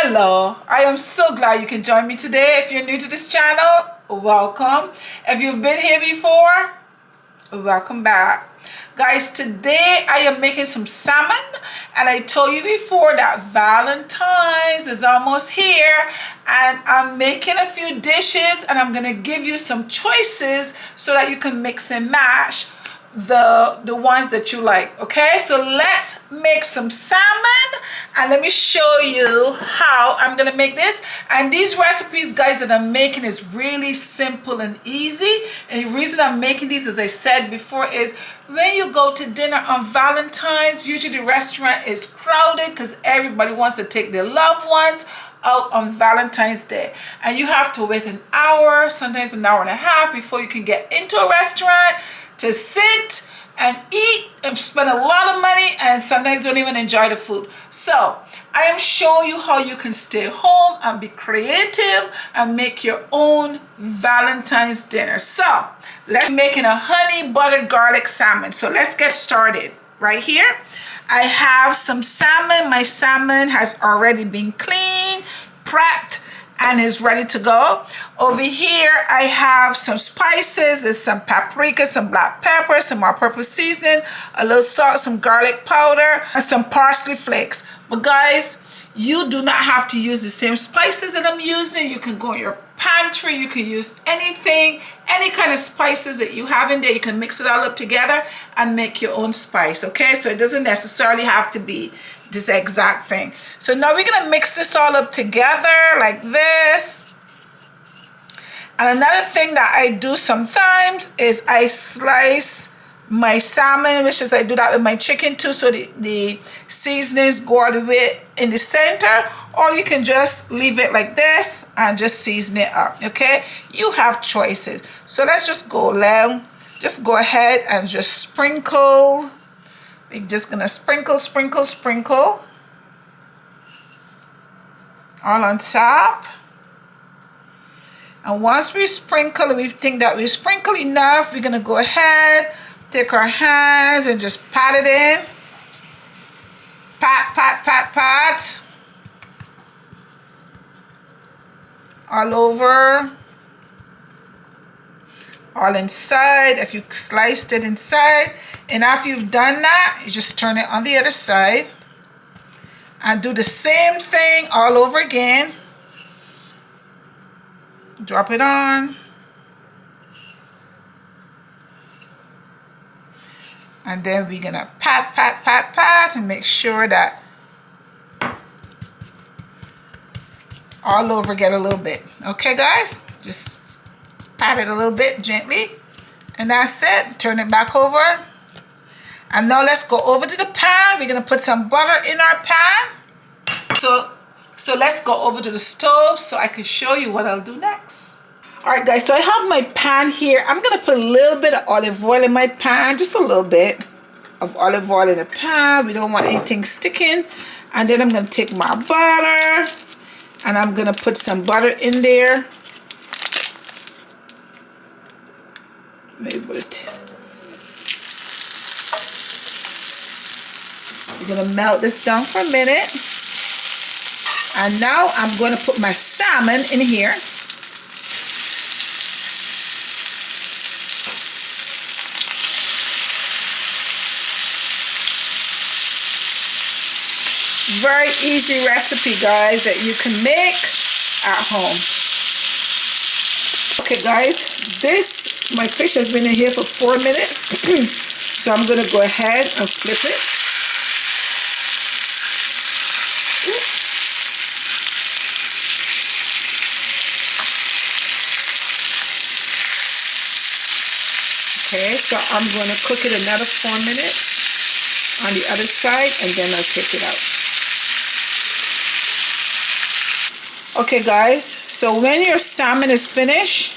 Hello, I am so glad you can join me today. If you're new to this channel, welcome. If you've been here before, welcome back. Guys, today I am making some salmon, and I told you before that Valentine's is almost here, and I'm making a few dishes, and I'm gonna give you some choices so that you can mix and match the ones that you like. Okay, so let's make some salmon, and let me show you how I'm gonna make this. And these recipes, guys, that I'm making is really simple and easy. And the reason I'm making these, as I said before, is when you go to dinner on Valentine's, usually the restaurant is crowded because everybody wants to take their loved ones out on Valentine's Day, and you have to wait an hour, sometimes an hour and a half, before you can get into a restaurant to sit and eat and spend a lot of money, and sometimes don't even enjoy the food. So I am showing you how you can stay home and be creative and make your own Valentine's dinner. So let's making a honey butter garlic salmon. So let's get started. Right here I have some salmon. My salmon has already been cleaned, prepped, and is ready to go. Over here I have some spices. There's some paprika, some black pepper, some all-purpose seasoning, a little salt, some garlic powder, and some parsley flakes. But guys, you do not have to use the same spices that I'm using. You can go in your pantry, you can use anything, any kind of spices that you have in there. You can mix it all up together and make your own spice. Okay, so it doesn't necessarily have to be this exact thing. So now we're gonna mix this all up together like this. And another thing that I do sometimes is I slice my salmon, which is I do that with my chicken too, so the seasonings go all the way in the center, or you can just leave it like this and just season it up. Okay, you have choices. So let's just go ahead and just sprinkle. We're just gonna sprinkle all on top. And once we sprinkle, we think that we sprinkle enough, we're gonna go ahead, take our hands and just pat it in. Pat. All over. All inside. If you sliced it inside, and after you've done that, you just turn it on the other side and do the same thing all over again. Drop it on. And then we're gonna pat and make sure that all over get a little bit. Okay guys, just pat it a little bit gently, and that's it. Turn it back over. And now let's go over to the pan. We're gonna put some butter in our pan. So let's go over to the stove so I can show you what I'll do next. All right guys, so I have my pan here. I'm gonna put a little bit of olive oil in my pan, just a little bit of olive oil in the pan. We don't want anything sticking. And then I'm gonna take my butter and I'm gonna put some butter in there. Maybe put it. We're gonna melt this down for a minute. And now I'm gonna put my salmon in here. Very easy recipe, guys, that you can make at home. Okay guys, my fish has been in here for 4 minutes. So I'm gonna go ahead and flip it. Okay, so I'm going to cook it another 4 minutes on the other side, and then I'll take it out. Okay guys, so when your salmon is finished,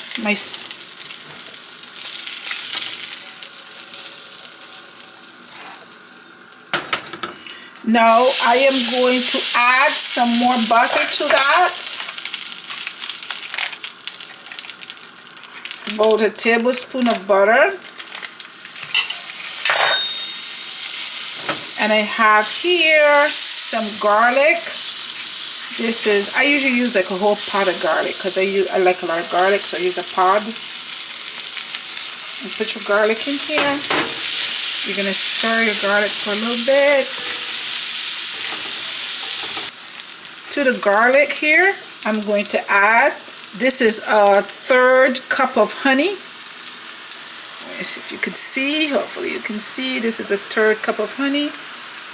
now I am going to add some more butter to that. About a tablespoon of butter. And I have here some garlic. This is, I usually use like a whole pot of garlic because I like a lot of garlic, so I use a pod. And put your garlic in here. You're gonna stir your garlic for a little bit. To the garlic here, I'm going to add, this is a 1/3 cup of honey. Let me see if you can see, hopefully you can see, this is a 1/3 cup of honey.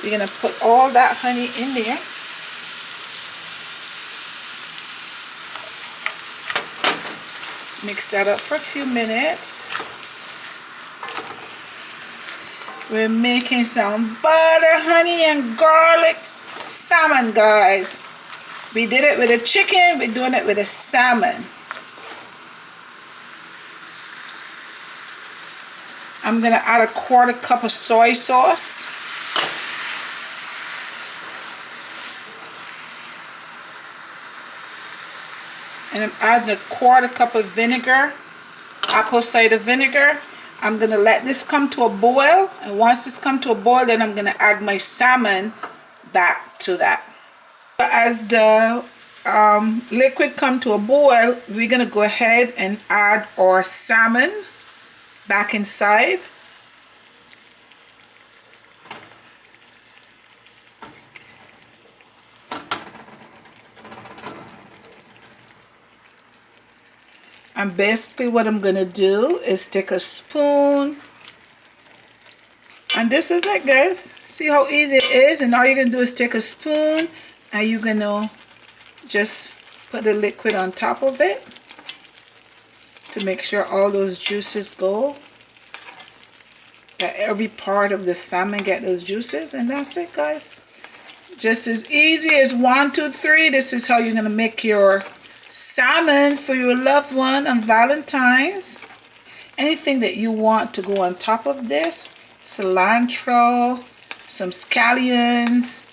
You're gonna put all that honey in there. Mix that up for a few minutes. We're making some butter, honey, and garlic salmon, guys. We did it with a chicken, we're doing it with a salmon. I'm gonna add a 1/4 cup of soy sauce. And I'm adding a 1/4 cup of vinegar, apple cider vinegar. I'm gonna let this come to a boil, and once this comes to a boil, then I'm gonna add my salmon back to that. As the liquid come to a boil, we're gonna go ahead and add our salmon back inside. And basically what I'm gonna do is take a spoon, and this is it, guys. See how easy it is? And all you're gonna do is take a spoon and you're gonna just put the liquid on top of it to make sure all those juices go, that every part of the salmon get those juices. And that's it, guys. Just as easy as 1, 2, 3. This is how you're gonna make your salmon for your loved one on Valentine's. Anything that you want to go on top of this, cilantro, some scallions,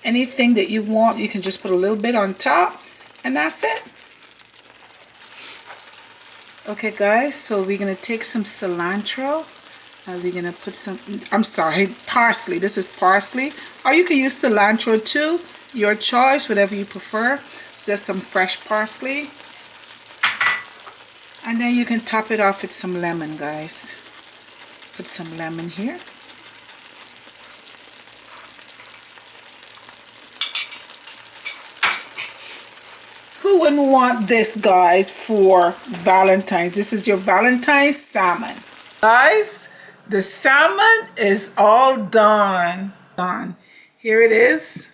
anything that you want, you can just put a little bit on top, and that's it. Okay, guys, so we're gonna take some cilantro and we're gonna put some, I'm sorry, parsley. This is parsley, or you can use cilantro too, your choice, whatever you prefer. Just some fresh parsley, and then you can top it off with some lemon, guys. Put some lemon here. Who wouldn't want this, guys, for Valentine's? This is your Valentine's salmon. Guys, the salmon is all done. Here it is.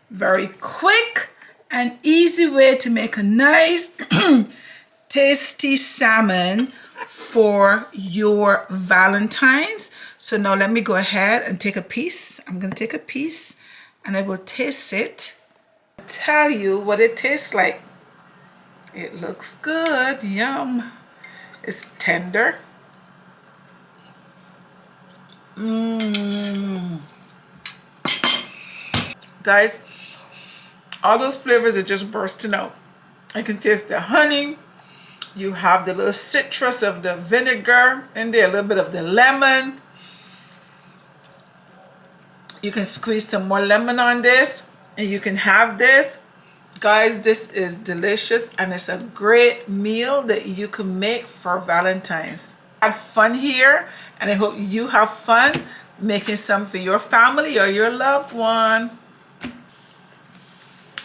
Very quick and easy way to make a nice tasty salmon for your Valentine's. So now let me go ahead and take a piece. I'm gonna take a piece and I will taste it. Tell you what it tastes like. It looks good. Yum. It's tender. Guys, all those flavors are just bursting out. I can taste the honey. You have the little citrus of the vinegar in there, a little bit of the lemon. You can squeeze some more lemon on this and you can have this. Guys, this is delicious and it's a great meal that you can make for Valentine's. Have fun here, and I hope you have fun making some for your family or your loved one.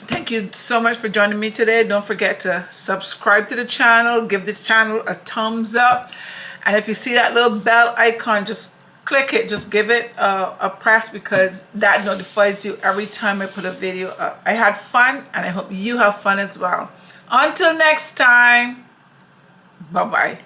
Thank you so much for joining me today. Don't forget to subscribe to the channel, give the channel a thumbs up, and if you see that little bell icon, just click it, just give it a press, because that notifies you every time I put a video up. I had fun and I hope you have fun as well. Until next time, bye-bye.